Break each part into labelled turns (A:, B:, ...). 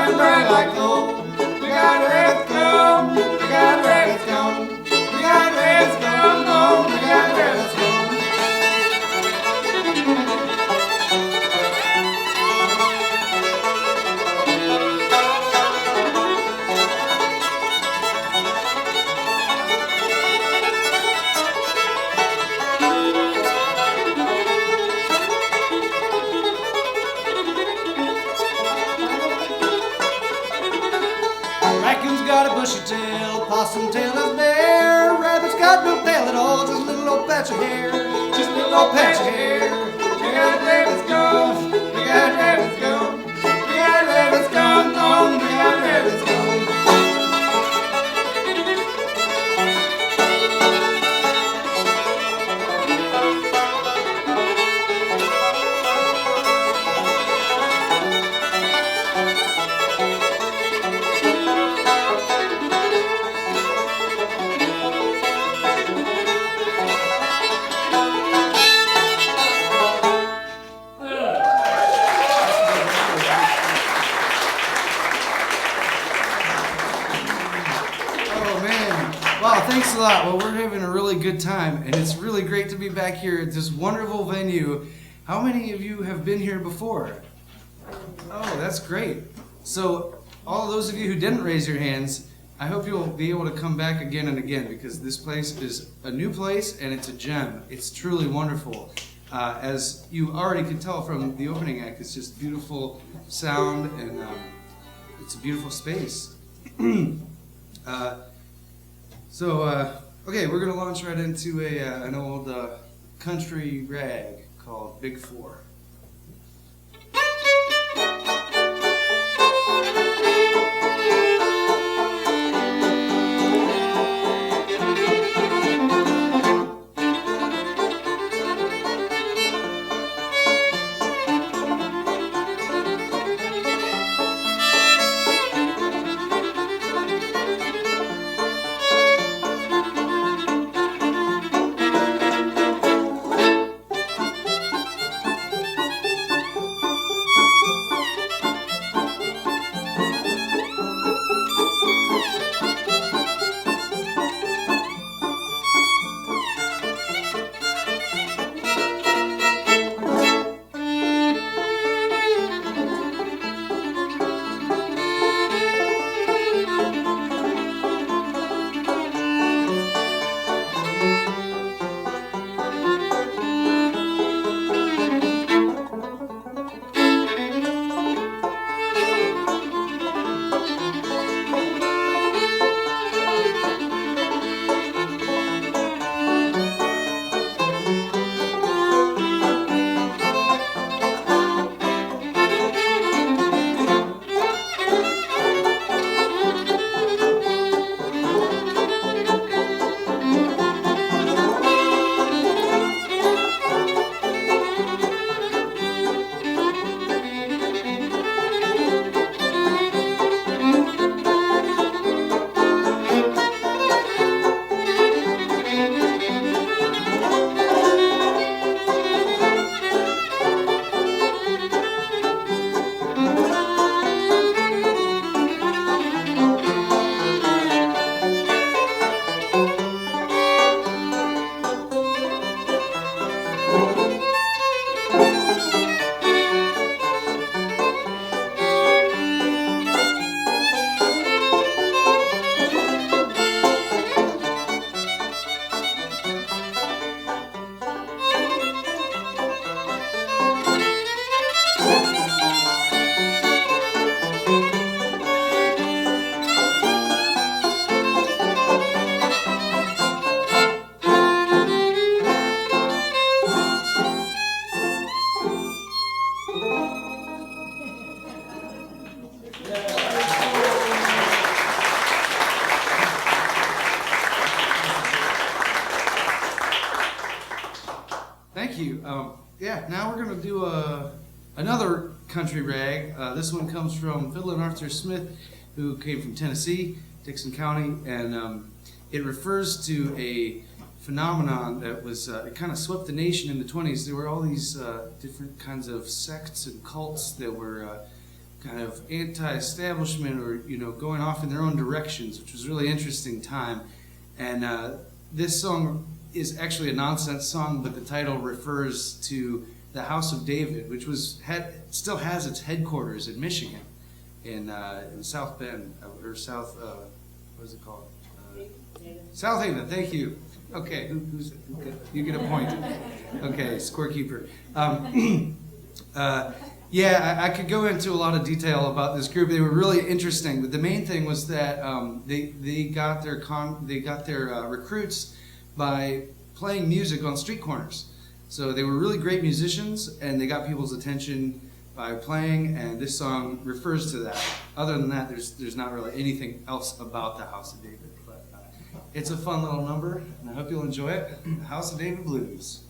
A: shine bright like gold. We got red scum, we got red scum, we got red scum, oh, we got red scum. Raccoon's got a bushy tail, possum tail is bare, rabbit's got no tail at all, just a little old patch of hair, just a little old patch of hair. We got rabbit's gum, we got rabbit's gum, we got rabbit's gum, oh, we got rabbit's gum. Wow, thanks a lot. Well, we're having a really good time, and it's really great to be back here at this wonderful venue. How many of you have been here before? Oh, that's great. So, all of those of you who didn't raise your hands, I hope you'll be able to come back again and again, because this place is a new place, and it's a gem. It's truly wonderful. As you already could tell from the opening act, it's just beautiful sound, and it's a beautiful space. Okay, we're going to launch right into an old country rag called Big Four. Thank you. Yeah, now we're going to do another country rag. This one comes from Fiddlin' Arthur Smith, who came from Tennessee, Dixon County, and it refers to a phenomenon that was, it kind of swept the nation in the 20s. There were all these different kinds of sects and cults that were kind of anti-establishment or, going off in their own directions, which was a really interesting time. And this song is actually a nonsense song, but the title refers to the House of David, which still has its headquarters in Michigan, in South Bend, or South, what is it called? South Haven, thank you. Okay, you get a point. Okay, scorekeeper. Yeah, I could go into a lot of detail about this group. They were really interesting, but the main thing was that they got their recruits by playing music on street corners. So they were really great musicians, and they got people's attention by playing, and this song refers to that. Other than that, there's not really anything else about the House of David, but it's a fun little number, and I hope you'll enjoy it. The House of David Blues.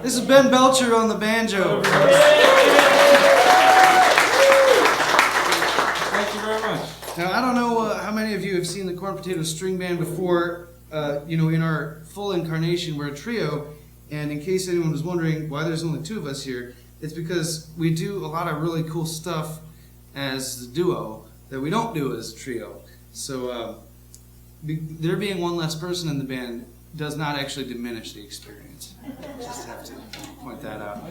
A: This is Ben Belcher on the banjo.
B: Thank you very much.
A: Now, I don't know how many of you have seen the Corn Potato String Band before. In our full incarnation, we're a trio. And in case anyone was wondering why there's only two of us here, it's because we do a lot of really cool stuff as a duo that we don't do as a trio. So there being one less person in the band does not actually diminish the experience. Just have to point that out.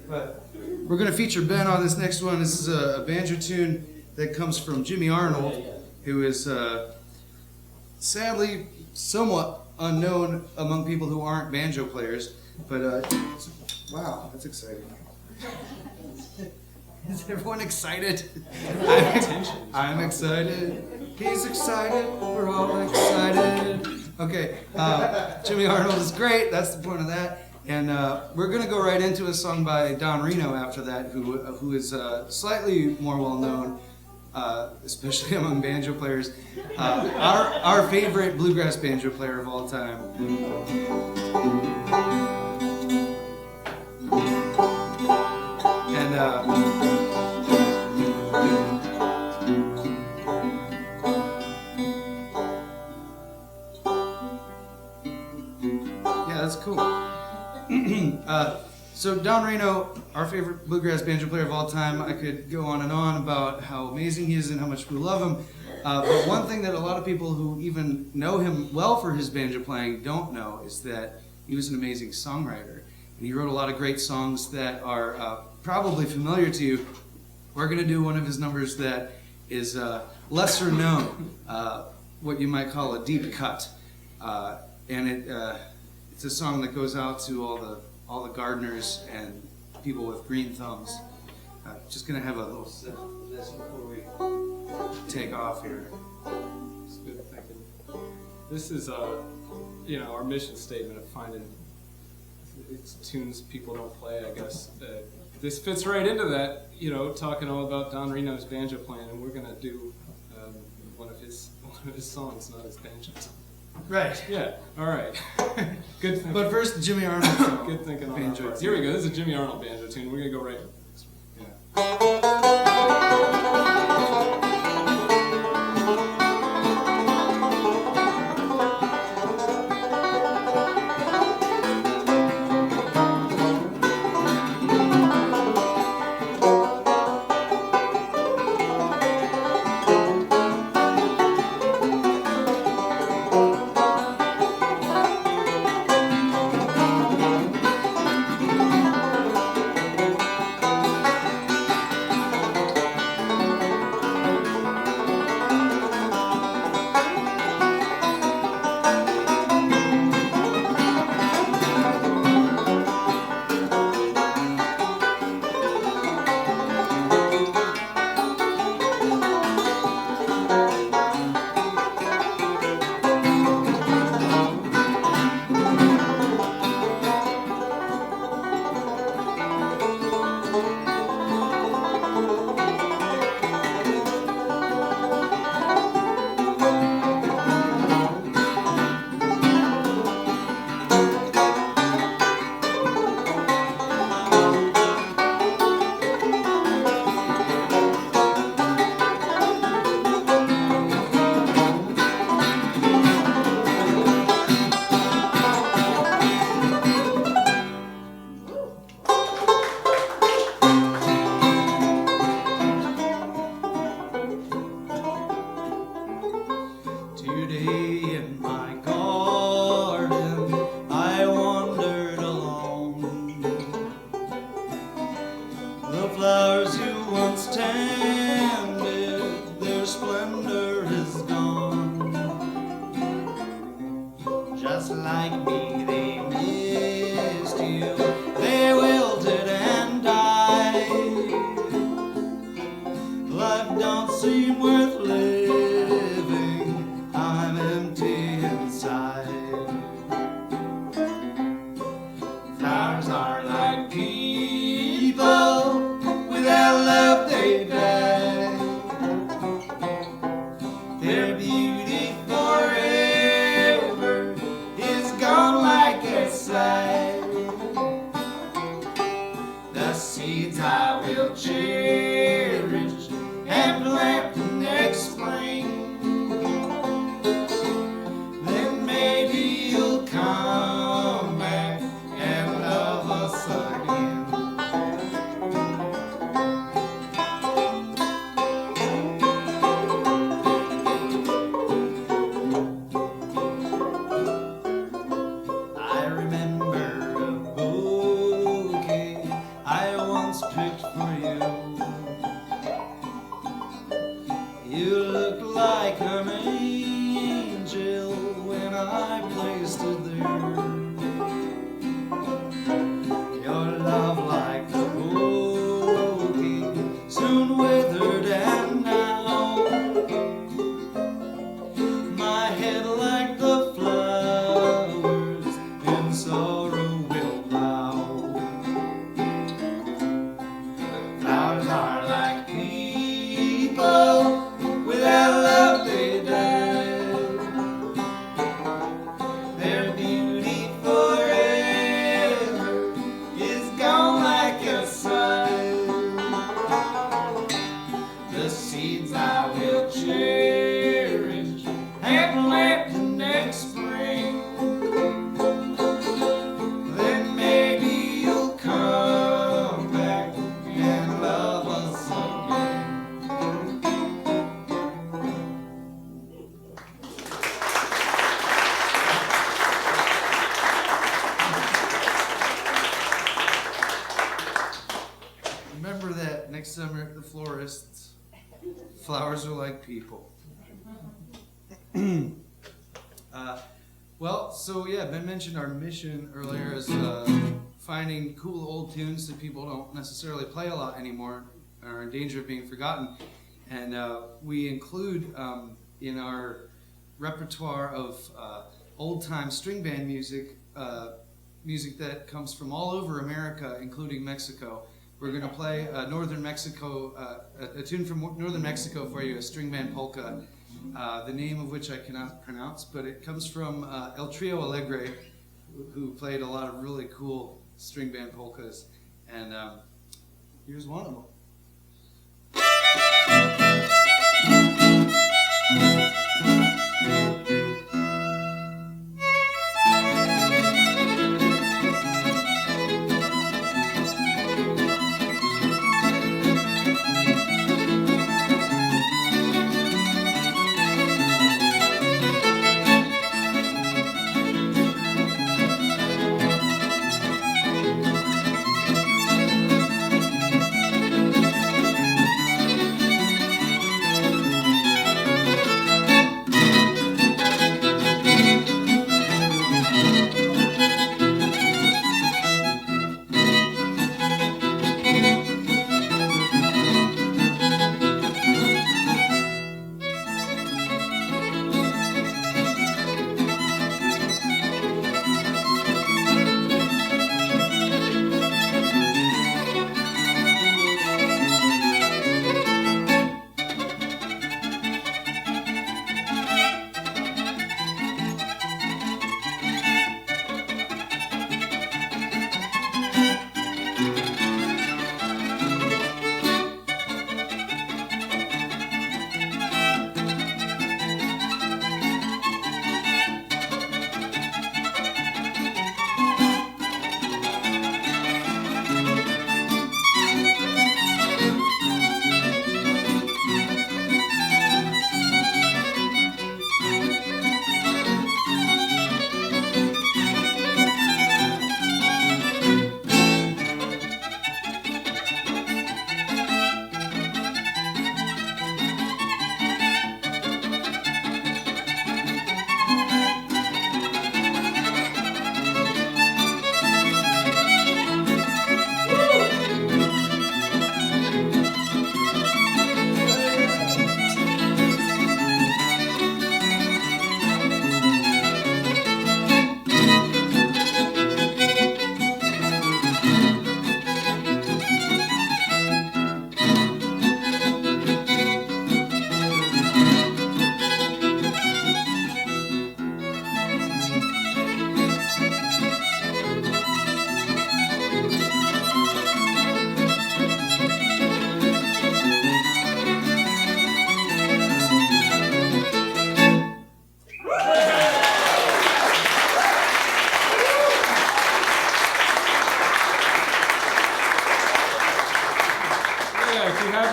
A: But we're going to feature Ben on this next one. This is a banjo tune that comes from Jimmy Arnold, who is sadly somewhat unknown among people who aren't banjo players. But wow, that's exciting. Is everyone excited? I'm excited. He's excited. We're all excited. Okay, Jimmy Arnold is great. That's the point of that. And we're going to go right into a song by Don Reno after that, who is slightly more well known, especially among banjo players. Our favorite bluegrass banjo player of all time. And yeah, that's cool. So Don Reno, our favorite bluegrass banjo player of all time. I could go on and on about how amazing he is and how much we love him. But one thing that a lot of people who even know him well for his banjo playing don't know is that he was an amazing songwriter. And he wrote a lot of great songs that are probably familiar to you. We're going to do one of his numbers that is lesser known, what you might call a deep cut. And it's a song that goes out to all the gardeners and people with green thumbs. Just gonna have a little sip of this before we take off here.
B: It's good thinking. This is our mission statement of finding it's tunes people don't play. I guess this fits right into that. Talking all about Don Reno's banjo playing, and we're gonna do one of his songs, not his banjo song.
A: Right.
B: Yeah. All right. Good thinking.
A: But first, Jimmy Arnold.
B: Good thinking on
A: Banjo
B: our part.
A: tune.
B: Here we go. This is a Jimmy Arnold banjo tune. We're gonna go right into this one.
A: Today in my garden I wandered alone. The flowers you once tended, their splendor is gone. Just like me, they missed you, they wilted and died. Life don't seem worth living, I'm empty inside. Flowers are like people, without love they die. Their beauty forever is gone like I placed it there. Your love like the oak soon withered and now my head like the flowers in sorrow will bow. Flowers are like people, without love they die. Their beauty forever is gone like a sigh. The seeds I will cherish and plant the next spring. Then maybe you'll come back and love us again. Remember that next summer at the florist's, flowers are like people. Well, so yeah, Ben mentioned our mission earlier is finding cool old tunes that people don't necessarily play a lot anymore, are in danger of being forgotten. And we include in our repertoire of old-time string band music, music that comes from all over America, including Mexico. We're going to play Northern Mexico, a tune from Northern Mexico for you, a string band polka, the name of which I cannot pronounce, but it comes from El Trio Alegre, who played a lot of really cool string band polkas, and here's one of them.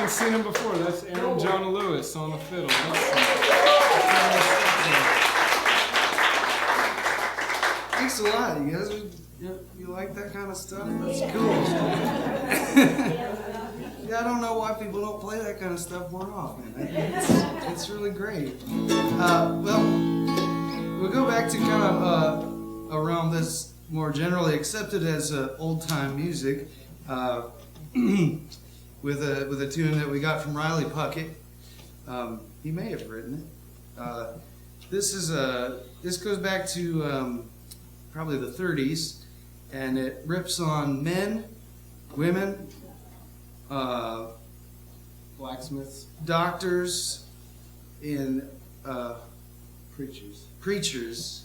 B: Seen him before. That's Aaron John Lewis on the fiddle.
A: Thanks a lot, you guys. You like that kind of stuff? That's cool. Yeah, I don't know why people don't play that kind of stuff more often. It's really great. Well, we'll go back like to kind of around this more generally accepted as old time music with a tune that we got from Riley Puckett. He may have written it. This goes back to probably the 30s, and it rips on men, women,
B: Blacksmiths.
A: doctors, in
B: Preachers.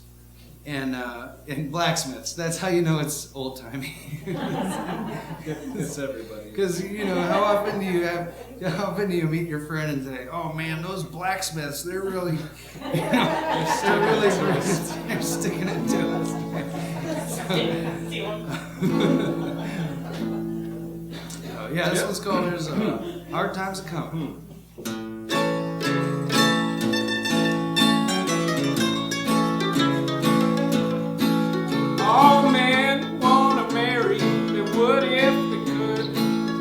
A: and blacksmiths. That's how you know it's old timey.
B: It's everybody.
A: Because how often do you meet your friend and say, "Oh man, those blacksmiths, they're really, they're sticking it to us." Yeah, this one's called "There's Hard Times A Coming."
B: All men wanna marry, they would if they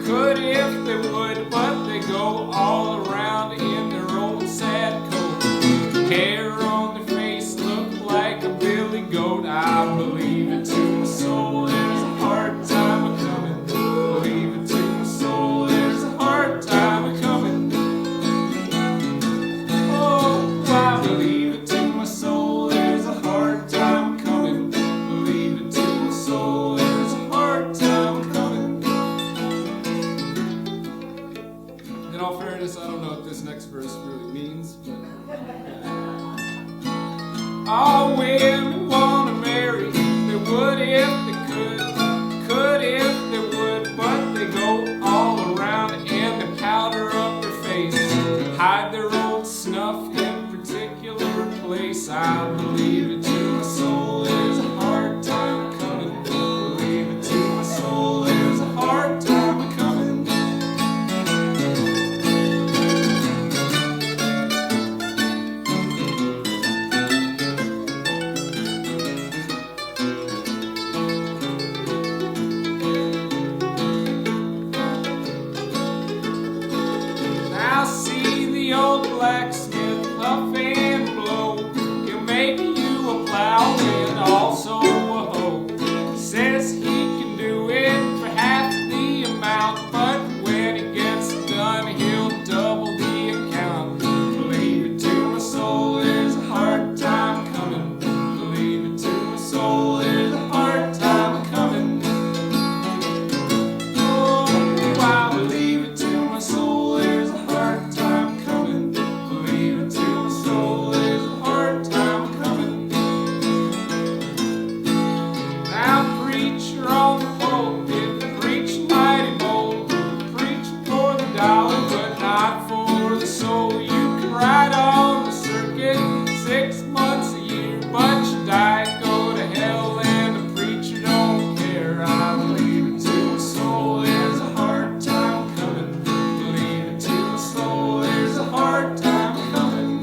B: could if they would, but they go all around in their old sad coat. Hair on their face look like a billy goat. I believe it to my soul, there's a hard time a-coming. Believe it to my soul, there's a hard time a-coming. Oh, I believe it to my soul, there's a hard time coming. Believe it to my soul, there's a hard time coming. In all fairness, I don't know what this next verse really means, but all women wanna marry, they would if they could if they would, but they go all around and they powder up their face, hide their old snuff in a particular place. I believe it to my soul, there's a hard time coming. Believe it to my soul, there's a hard time coming. Now see the old blacksmith puff and blow. He'll make you a plow and also a hoe. Says he can do it for half the amount, but when he gets done, he'll double the account. Believe it to my soul, there's a hard time coming. Believe it to my soul, there's a hard time coming. Oh, I believe it to my soul, there's a hard time coming. Believe it to my soul, there's a hard time coming. Now preacher on the pulpit, preach mighty bold, preaching for the dollar, but not for the soul. You can ride on the circuit 6 months a year, but you die, go to hell, and the preacher don't care. I believe it to my soul, there's a hard time coming. Believe it to my soul, there's a hard time coming.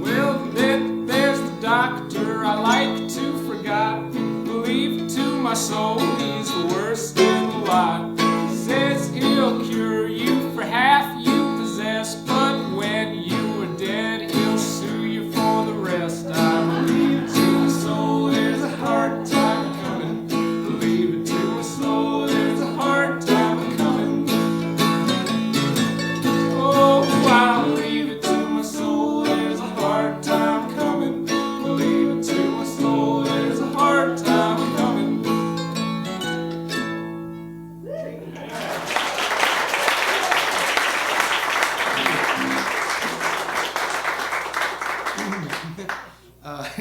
B: Well, then there's the doctor I like to forgot. Believe it to my soul, he's the worst in the lot. Says he'll cure you for half you possess, but when you are dead, he'll sue you for the rest. I believe it to my soul, there's a hard time coming. Believe it to my soul, there's a hard time coming. Oh, I believe it to my soul, there's a hard time coming. Believe it to my soul, there's a hard time coming.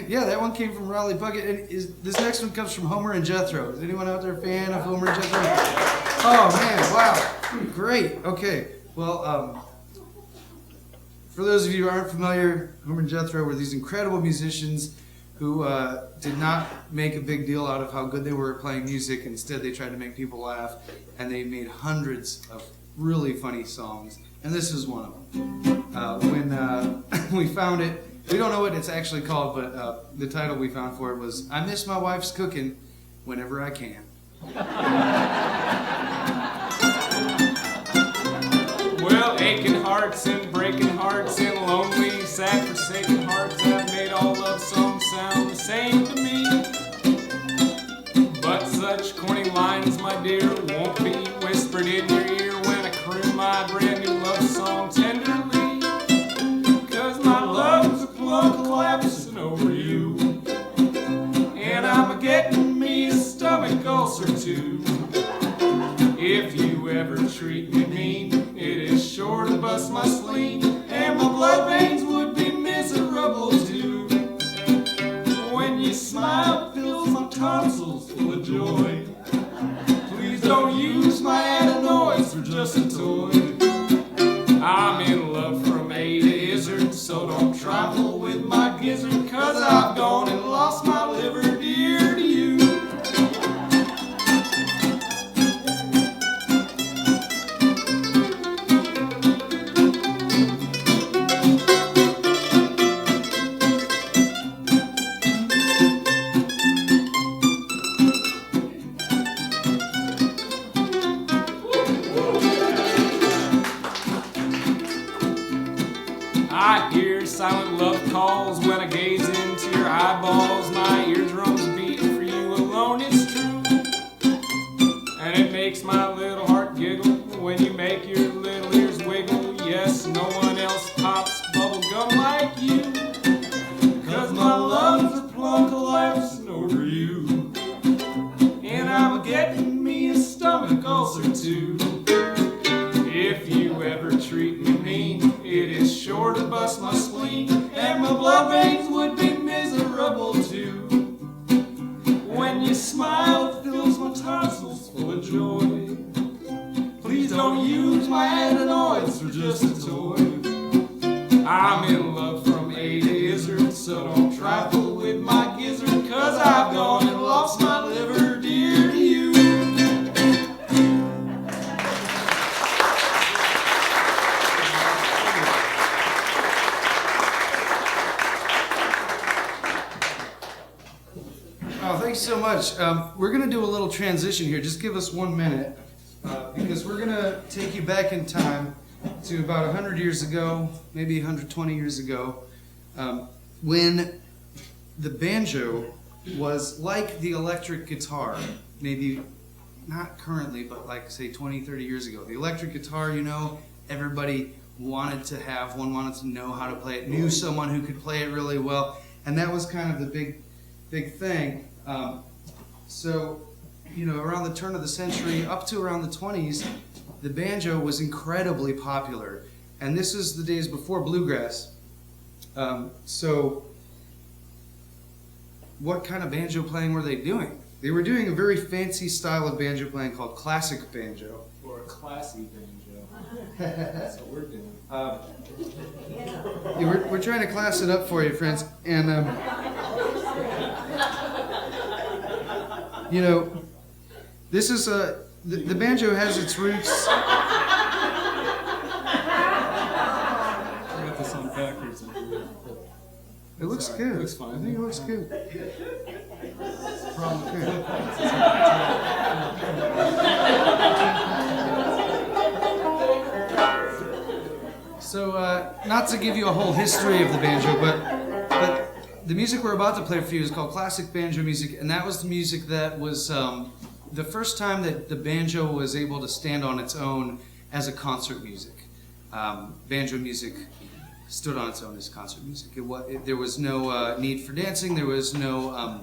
A: Yeah, that one came from Riley Puckett. And this next one comes from Homer and Jethro. Is anyone out there a fan of Homer and Jethro? Oh man, wow, great. Okay, well, for those of you who aren't familiar, Homer and Jethro were these incredible musicians who did not make a big deal out of how good they were at playing music. Instead, they tried to make people laugh, and they made hundreds of really funny songs. And this is one of them. When we found it, We don't know what it's actually called, but the title we found for it was "I Miss My Wife's Cooking Whenever I Can."
B: Well, aching hearts and breaking hearts and lonely, sad, forsaken hearts have made all love songs sound the same to me. But such corny lines, my dear, won't be whispered in your ear when I croon my brand new love song tenderly. 'Cause my love's a plumb collapsing over you, and I'm getting me a stomach ulcer too. If you ever treat me mean, it is sure to bust my spleen, and my blood veins would be miserable too. When you smile, it fills my tonsils full of joy. Please don't use my adenoids for just a toy. I'm in love from A to Izzard, so don't trifle with my gizzard, 'cause I've gone and lost my liver dear to you. I hear silent love calls when I gaze into your eyeballs. My eardrums beat for you alone, it's true. And it makes my little heart giggle when you make your little ears wiggle. Yes, no one else pops bubble gum like you. 'Cause my lungs are plumb collapsing over you, and I'm getting me a stomach ulcer too. If you ever treat me mean, it is sure to bust my spleen, and my blood veins would be miserable too. When you smile, it fills my tonsils full of joy. Please don't use my adenoids for just a toy. I'm in love from A to Izzard, so don't trifle with my gizzard, 'cause I've gone and lost my liver dear to you.
A: Oh, thanks so much. We're going to do a little transition here. Just give us 1 minute, because we're going to take you back in time to about 100 years ago, maybe 120 years ago, when the banjo was like the electric guitar, maybe not currently, but like, say, 20, 30 years ago. The electric guitar, you know, everybody wanted to have one, wanted to know how to play it, knew someone who could play it really well, and that was kind of the big thing. So, you know, around the turn of the century, up to around the 20s, the banjo was incredibly popular. And this is the days before bluegrass. So, what kind of banjo playing were they doing? They were doing a very fancy style of banjo playing called classic banjo.
B: Or a classy banjo. That's what we're doing.
A: Yeah, we're trying to class it up for you, friends. And, you know, this is the banjo has its roots.
B: I got this on backwards.
A: It looks
B: Sorry,
A: good.
B: it looks fine.
A: I think it looks good. So, not to give you a whole history of the banjo, but the music we're about to play for you is called classic banjo music, and that was the music that was the first time that the banjo was able to stand on its own as a concert music. Banjo music stood on its own as concert music. There was no need for dancing. There was no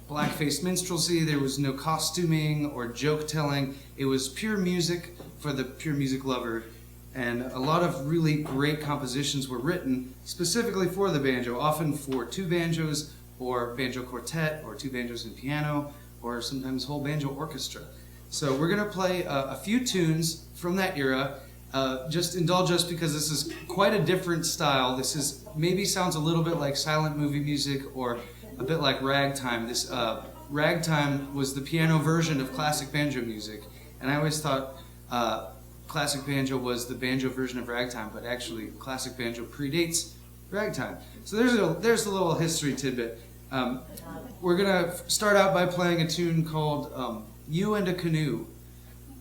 A: black-faced minstrelsy. There was no costuming or joke telling. It was pure music for the pure music lover. And a lot of really great compositions were written specifically for the banjo, often for two banjos or banjo quartet or two banjos and piano or sometimes whole banjo orchestra. So we're going to play a few tunes from that era. Just indulge us because this is quite a different style. This is maybe sounds a little bit like silent movie music or a bit like ragtime. This ragtime was the piano version of classic banjo music, and I always thought classic banjo was the banjo version of ragtime, but actually classic banjo predates Ragtime. So there's a little history tidbit. We're gonna start out by playing a tune called "You and a Canoe,"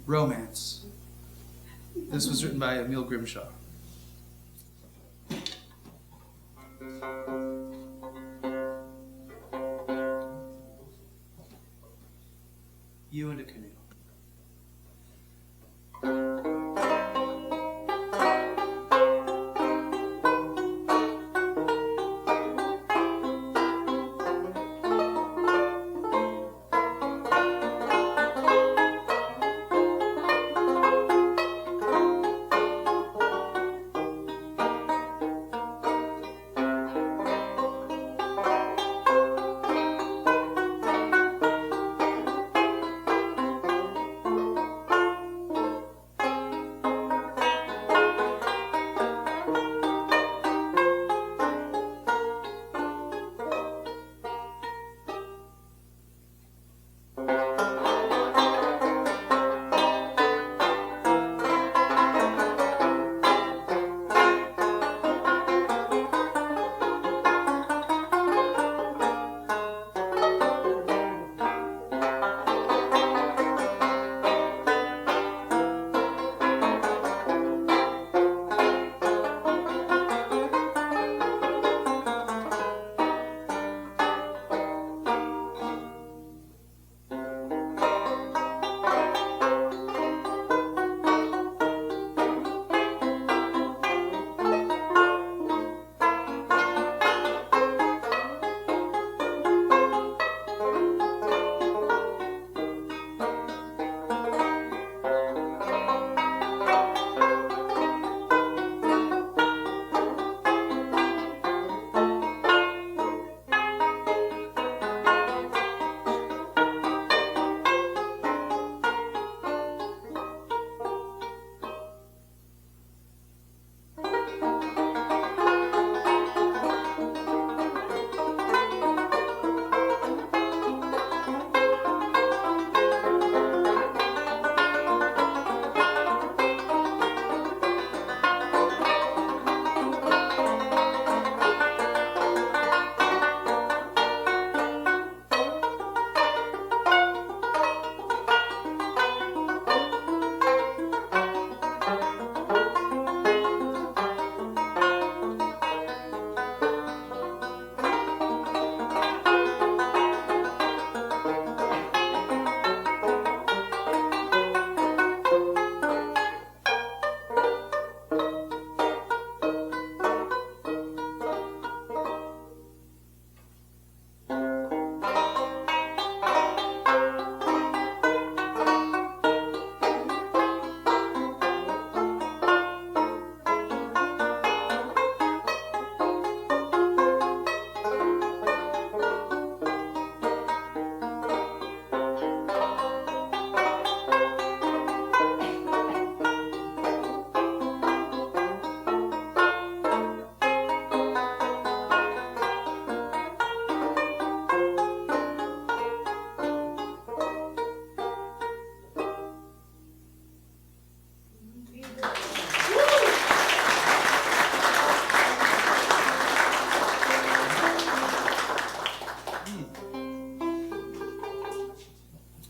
A: Romance. This was written by Emil Grimshaw. You and a Canoe.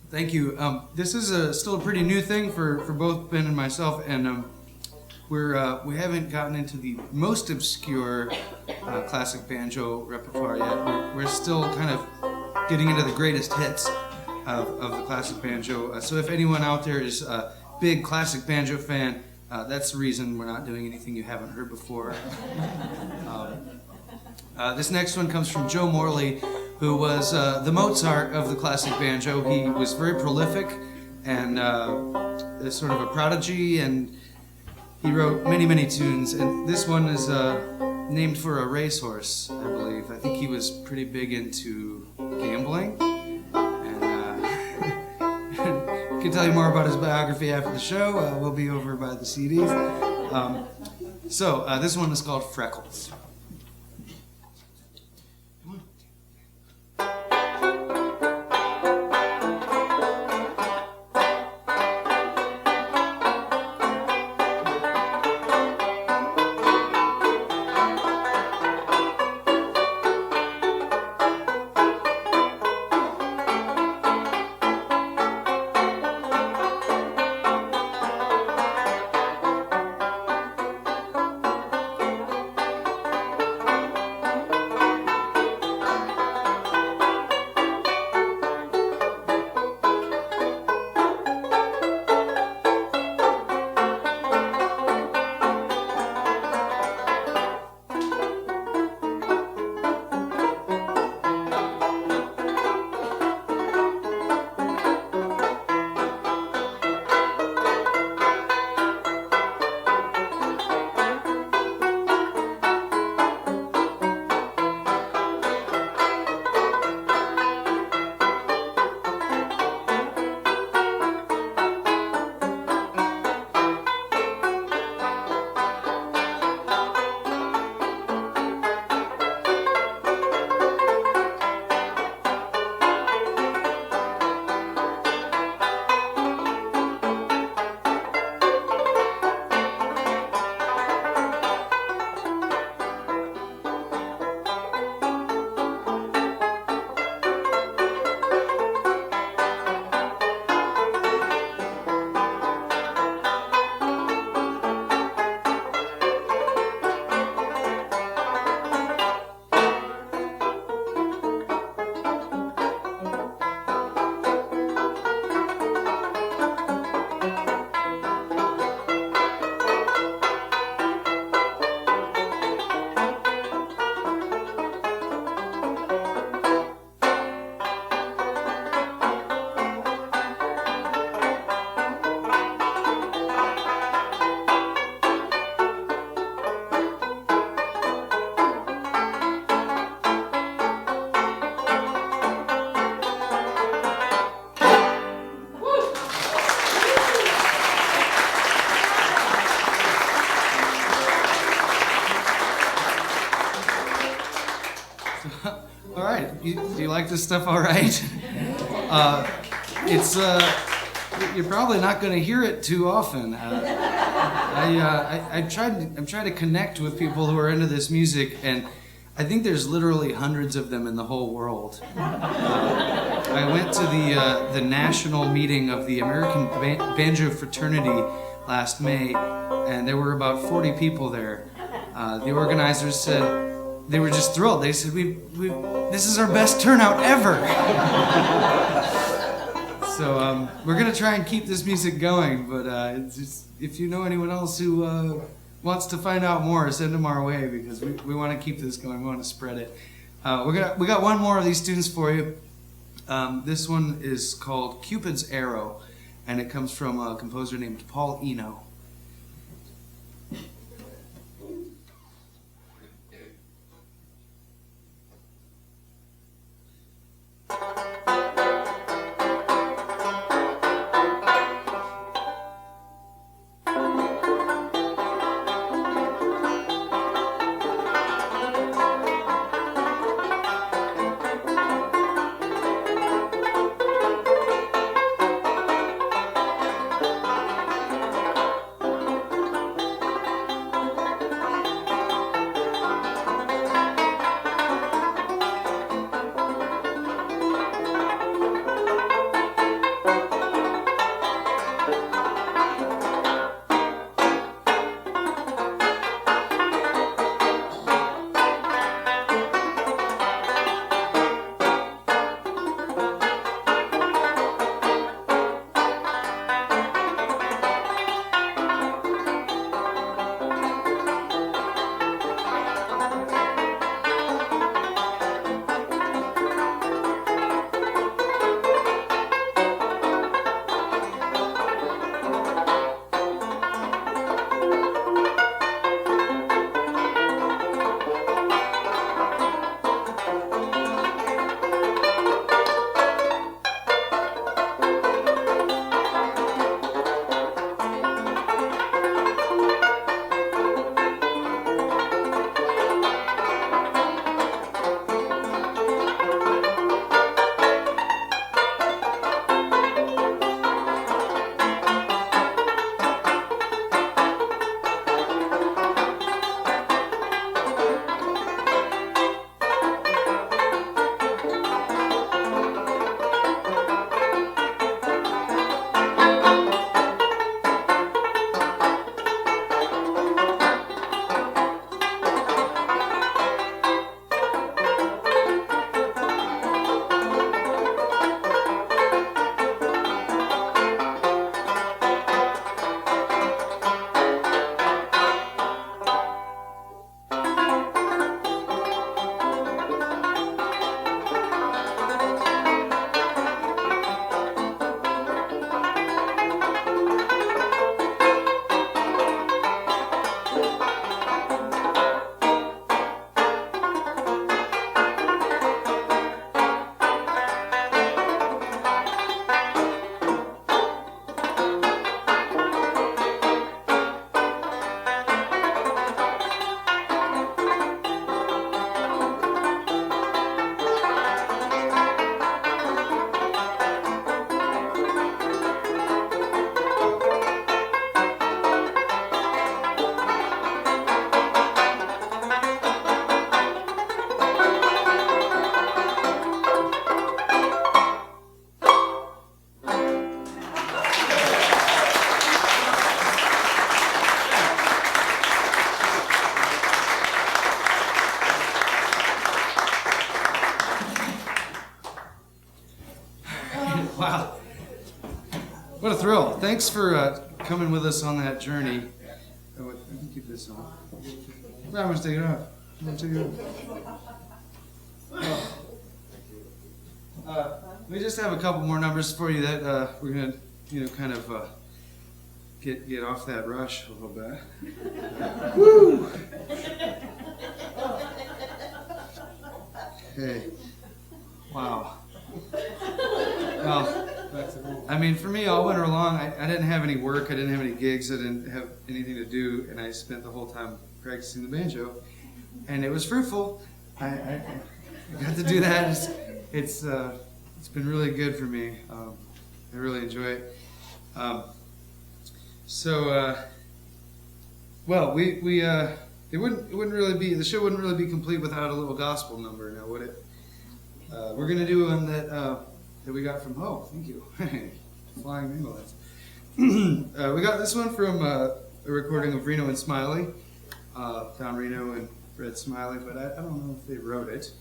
A: Thank you. This is still a pretty new thing for both Ben and myself, and we haven't gotten into the most obscure classic banjo repertoire yet. We're still kind of getting into the greatest hits of the classic banjo. So if anyone out there is a big classic banjo fan, that's the reason we're not doing anything you haven't heard before. This next one comes from Joe Morley, who was the Mozart of the classic banjo. He was very prolific and sort of a prodigy, and he wrote many, many tunes. And this one is named for a racehorse, I believe. I think he was pretty big into gambling. And I can tell you more about his biography after the show. We'll be over by the CDs. So this one is called Freckles. All right. Do you like this stuff all right? It's you're probably not going to hear it too often. I'm trying to connect with people who are into this music, and I think there's literally hundreds of them in the whole world. I went to the national meeting of the American Banjo Fraternity last May, and there were about 40 people there. The organizers said they were just thrilled. They said, this is our best turnout ever. So we're going to try and keep this music going, but it's just, if you know anyone else who wants to find out more, send them our way, because we want to keep this going. We want to spread it. We got one more of these tunes for you. This one is called Cupid's Arrow, and it comes from a composer named Paul Eno. Wow. What a thrill. Thanks for coming with us on that journey. Oh, wait, I can keep this on. I'm going to take it off. I'm going to take it off. We just have a couple more numbers for you that we're going to, kind of get off that rush a little bit. Woo! Okay. Wow. Well, I mean, for me, all winter long, I didn't have any work, I didn't have any gigs, I didn't have anything to do, and I spent the whole time practicing the banjo, and it was fruitful. got to do that. It's been really good for me. I really enjoy it. Well, it wouldn't really be, the show wouldn't really be complete without a little gospel number, now would it? We're gonna do one that we got from, oh, thank you, Flying Ambulance. We got this one from a recording of Reno and Smiley, Don Reno and Fred Smiley, but I don't know if they wrote it.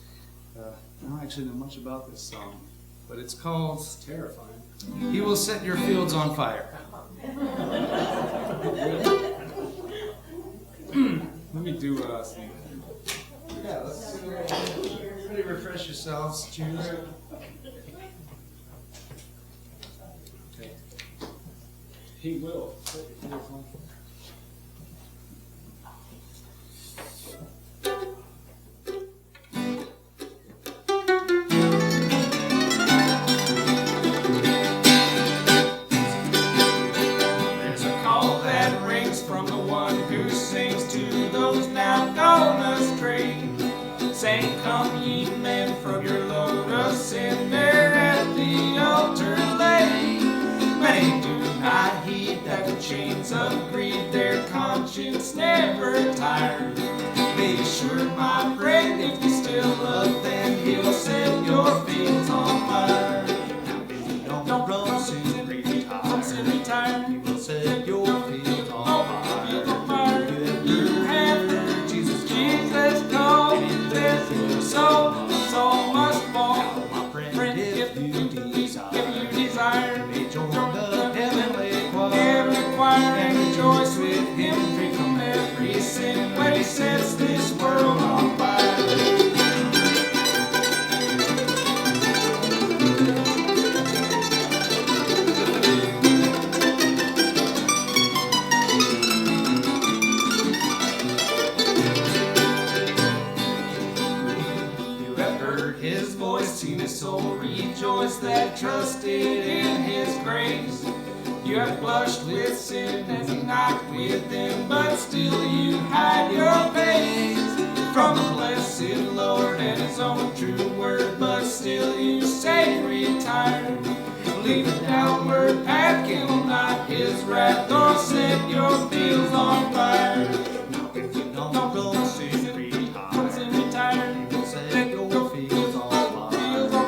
A: I don't actually know much about this song, but it's called,
B: It's terrifying.
A: He Will Set Your Fields on Fire.
B: Let me do some.
A: Yeah, let's everybody refresh yourselves. Cheers.
B: Okay. He will. There's a call that rings from the one who sings to those now gone astray, saying, "Come ye men from your load of sin, there at the altar lay." Many do not heed that the chains of greed their conscience never tire. Be sure, my friend, if you still love, then He'll set your fields on fire. Now if you don't run sin, retire. He will set your fields on fire. You have heard Jesus call, there's your soul must fall. My friend, if you desire, join the heavenly choir and rejoice with Him, free from every sin, when He sets this world on fire. You have heard His voice, seen His soul rejoice that trusted in His grace. You have blushed with sin as He knocked within, but still you hide your face from the blessed Lord and His own true word, but still you say retire. Leave the downward path, kindle not His wrath, or set your fields on fire. Now if you don't go sin, retire. He will set your fields on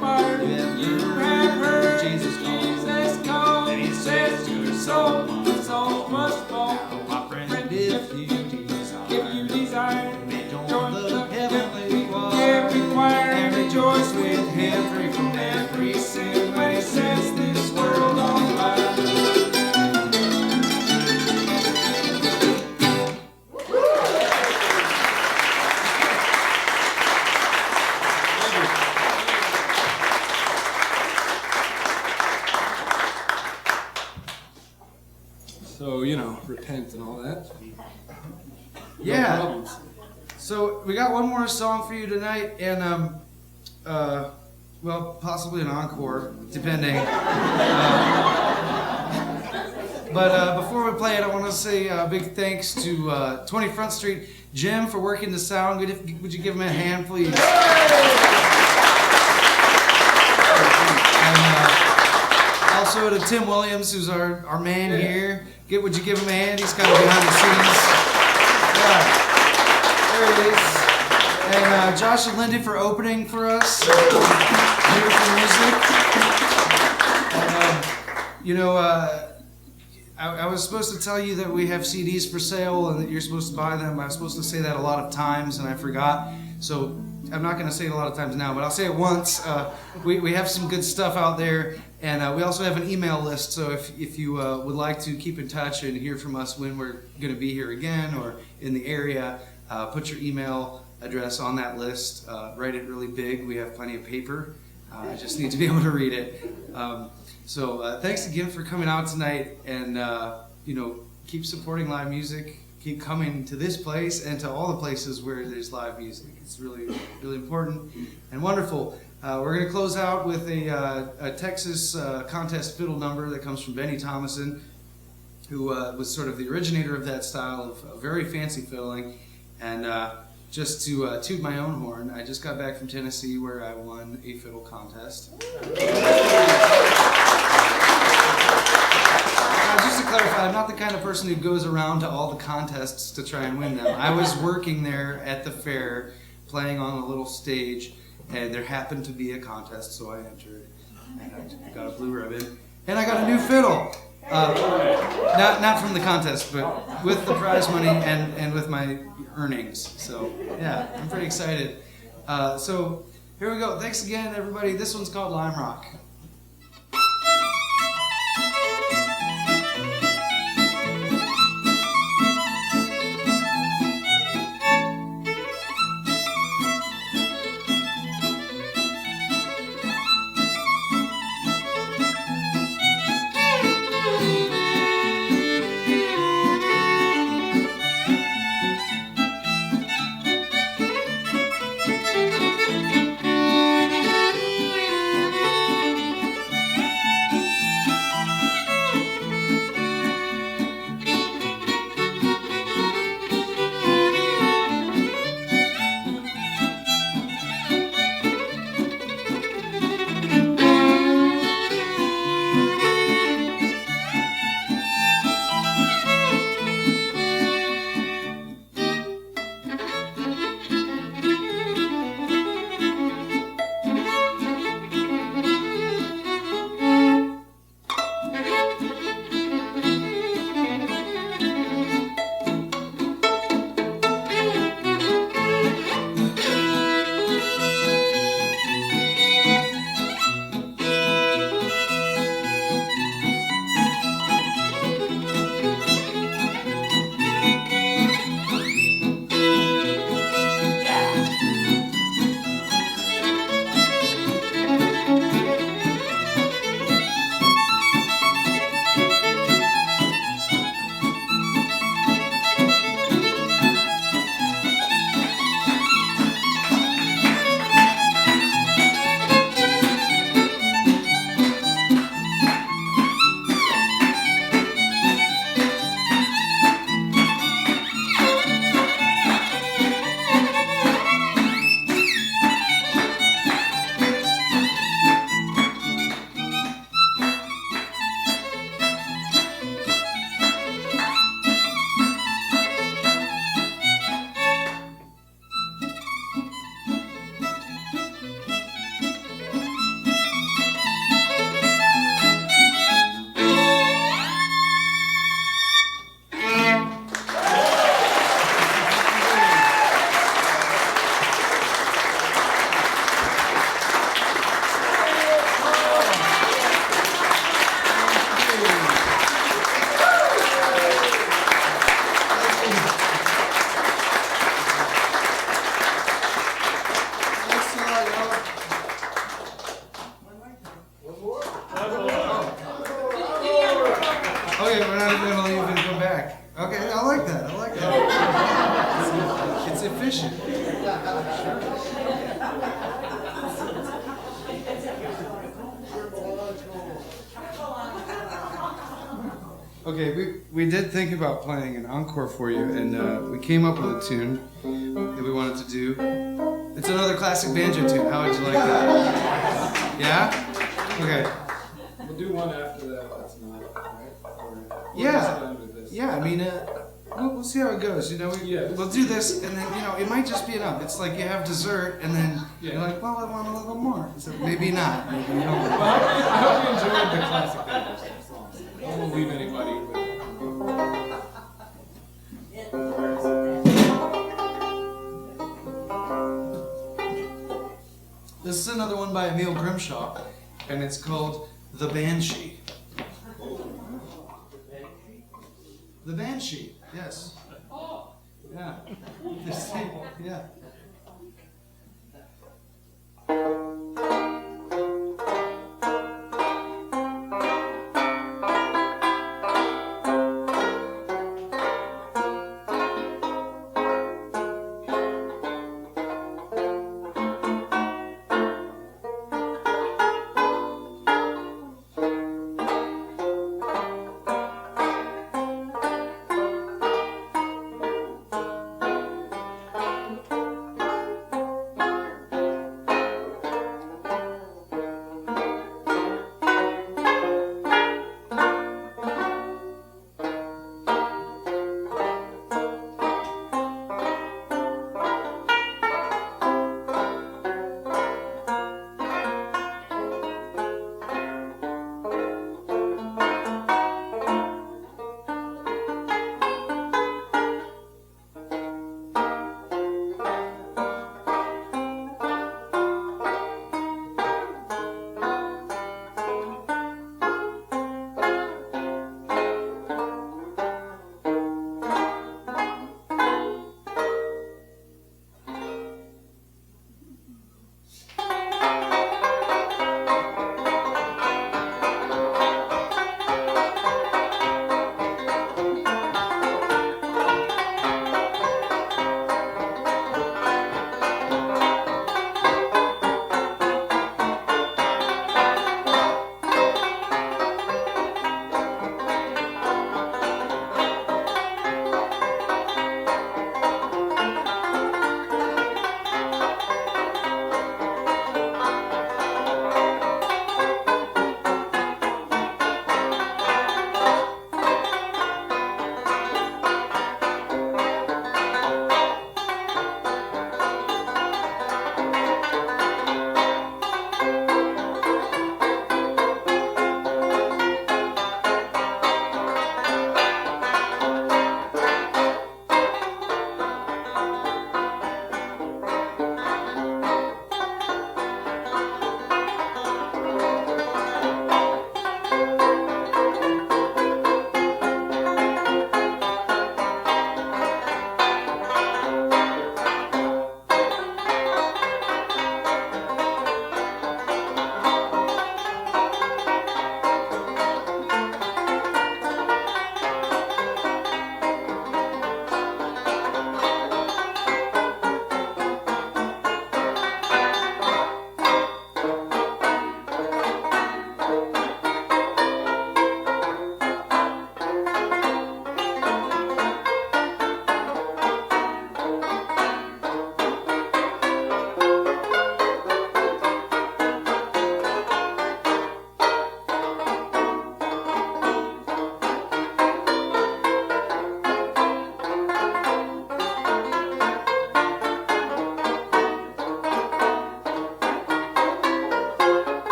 B: fire. You have heard Jesus call, and He says to your soul must fall. My friend, if you desire, join the heavenly choir and rejoice with Him, free from every sin, when He sets this world on fire. So, repent and all that.
A: Yeah.
B: No problems.
A: So we got one more song for you tonight, and well, possibly an encore, depending. But before we play it, I want to say a big thanks to 20 Front Street Jim for working the sound. Would you give him a hand, please? And also to Tim Williams, who's our man here. Would you give him a hand? He's kind of behind the scenes. Yeah. There he is. And Josh and Lindy for opening for us. Beautiful music. And, I was supposed to tell you that we have CDs for sale and that you're supposed to buy them. I was supposed to say that a lot of times and I forgot. So I'm not going to say it a lot of times now, but I'll say it once. We have some good stuff out there. And we also have an email list, so if you would like to keep in touch and hear from us when we're going to be here again or in the area, put your email address on that list. Write it really big. We have plenty of paper. I just need to be able to read it. So thanks again for coming out tonight, and keep supporting live music. Keep coming to this place and to all the places where there's live music. It's really, really important and wonderful. We're going to close out with a Texas contest fiddle number that comes from Benny Thomason, who was sort of the originator of that style of very fancy fiddling. And just to toot my own horn, I just got back from Tennessee where I won a fiddle contest. Just to clarify, I'm not the kind of person who goes around to all the contests to try and win them. I was working there at the fair, playing on a little stage, and there happened to be a contest, so I entered. And I got a blue ribbon, and I got a new fiddle. Not from the contest, but with the prize money and with my earnings. So yeah, I'm pretty excited. So here we go. Thanks again, everybody. This one's called Lime Rock. Okay, we're not even gonna leave and go back. Okay, I like that. I like that. It's efficient. Okay, we did think about playing an encore for you, and we came up with a tune that we wanted to do. It's another classic banjo tune. How would you like that? Yeah? Okay.
B: We'll do one after that. That's not right. Or
A: Yeah.
B: just done with this.
A: Yeah, I mean, we'll see how it goes. You know, we'll do this, and then, you know, it might just be enough. It's like you have dessert, and then you're like, well, I want a little more. So maybe not. Maybe you don't.
B: Well, I hope you enjoyed the classic banjo songs. I won't leave anybody with.
A: This is another one by Emil Grimshaw, and it's called The Banshee. The Banshee, yes. Yeah. Yeah.